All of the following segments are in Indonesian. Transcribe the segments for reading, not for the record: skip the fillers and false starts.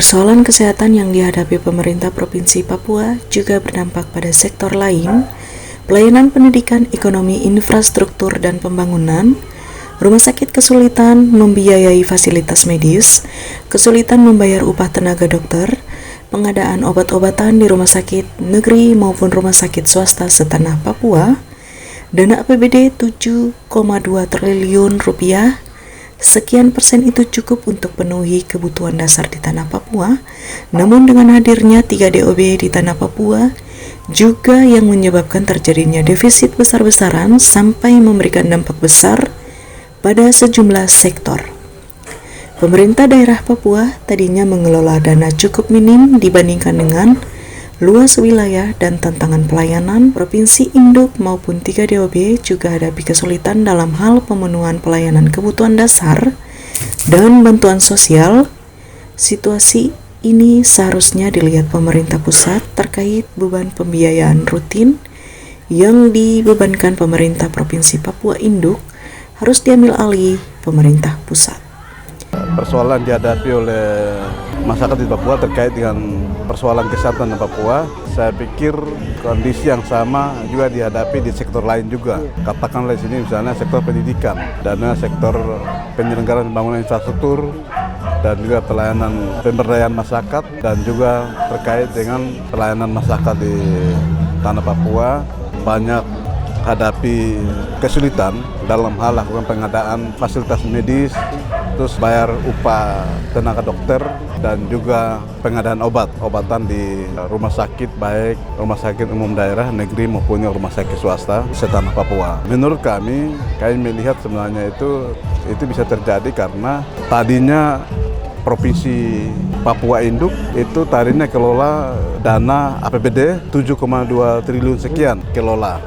Persoalan kesehatan yang dihadapi pemerintah Provinsi Papua juga berdampak pada sektor lain, pelayanan pendidikan, ekonomi, infrastruktur, dan pembangunan. Rumah sakit kesulitan membiayai fasilitas medis, kesulitan membayar upah tenaga dokter, pengadaan obat-obatan di rumah sakit negeri maupun rumah sakit swasta setanah Papua, dana APBD 7,2 triliun rupiah. Sekian persen itu cukup untuk penuhi kebutuhan dasar di tanah Papua, namun dengan hadirnya 3 DOB di tanah Papua juga yang menyebabkan terjadinya defisit besar-besaran sampai memberikan dampak besar pada sejumlah sektor. Pemerintah daerah Papua tadinya mengelola dana cukup minim dibandingkan dengan luas wilayah dan tantangan pelayanan. Provinsi induk maupun 3 DOB juga hadapi kesulitan dalam hal pemenuhan pelayanan kebutuhan dasar dan bantuan sosial. Situasi ini seharusnya dilihat pemerintah pusat terkait beban pembiayaan rutin yang dibebankan pemerintah Provinsi Papua Induk harus diambil alih pemerintah pusat. Persoalan dihadapi oleh masyarakat di Papua terkait dengan persoalan kesehatan di Papua, saya pikir kondisi yang sama juga dihadapi di sektor lain juga. Katakanlah di sini misalnya sektor pendidikan, dana sektor penyelenggaraan pembangunan infrastruktur, dan juga pelayanan pemberdayaan masyarakat, dan juga terkait dengan pelayanan masyarakat di tanah Papua banyak hadapi kesulitan dalam hal lakukan pengadaan fasilitas medis, terus bayar upah tenaga dokter, dan juga pengadaan obatan di rumah sakit, baik rumah sakit umum daerah, negeri maupun rumah sakit swasta setanah Papua. Menurut kami melihat sebenarnya itu bisa terjadi karena tadinya Provinsi Papua Induk itu tadinya kelola dana APBD 7,2 triliun sekian kelola.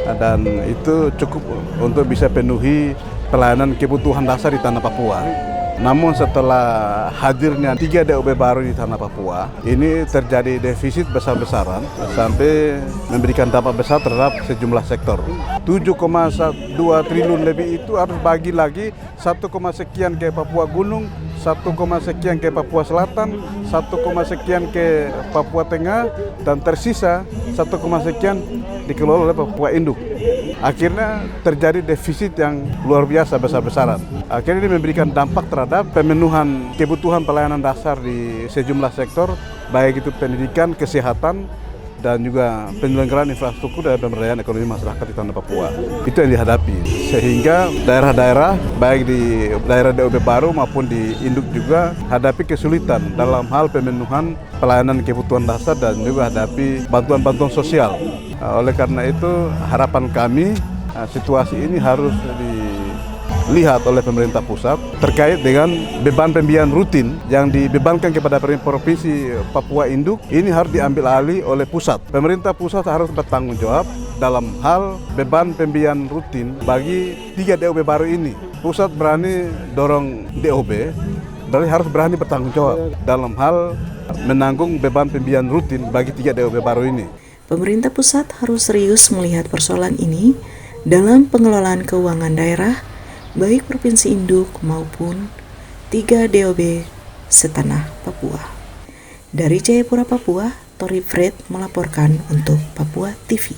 Dan itu cukup untuk bisa penuhi pelayanan kebutuhan dasar di tanah Papua. Namun setelah hadirnya 3 DOB baru di tanah Papua, ini terjadi defisit besar-besaran sampai memberikan dampak besar terhadap sejumlah sektor. 7,2 triliun lebih itu harus bagi lagi 1, sekian ke Papua Gunung, 1, sekian ke Papua Selatan, 1, sekian ke Papua Tengah, dan tersisa 1, sekian dikelola oleh Papua Induk. Akhirnya terjadi defisit yang luar biasa besar-besaran. Akhirnya ini memberikan dampak terhadap pemenuhan kebutuhan pelayanan dasar di sejumlah sektor, baik itu pendidikan, kesehatan, dan juga penyelenggaraan infrastruktur dan pemberdayaan ekonomi masyarakat di tanah Papua. Itu yang dihadapi. Sehingga daerah-daerah, baik di daerah DOB baru maupun di induk juga hadapi kesulitan dalam hal pemenuhan pelayanan kebutuhan dasar dan juga hadapi bantuan-bantuan sosial. Oleh karena itu harapan kami situasi ini harus dilihat oleh pemerintah pusat terkait dengan beban pembiayaan rutin yang dibebankan kepada Provinsi Papua Induk. Ini harus diambil alih oleh pusat. Pemerintah pusat harus bertanggung jawab dalam hal beban pembiayaan rutin bagi 3 DOB baru ini. Pusat berani dorong DOB, berarti harus berani bertanggung jawab dalam hal menanggung beban pembiayaan rutin bagi 3 DOB baru ini. Pemerintah pusat harus serius melihat persoalan ini dalam pengelolaan keuangan daerah, baik Provinsi Induk maupun 3 DOB setanah Papua. Dari Jayapura, Papua, Tori Fred melaporkan untuk Papua TV.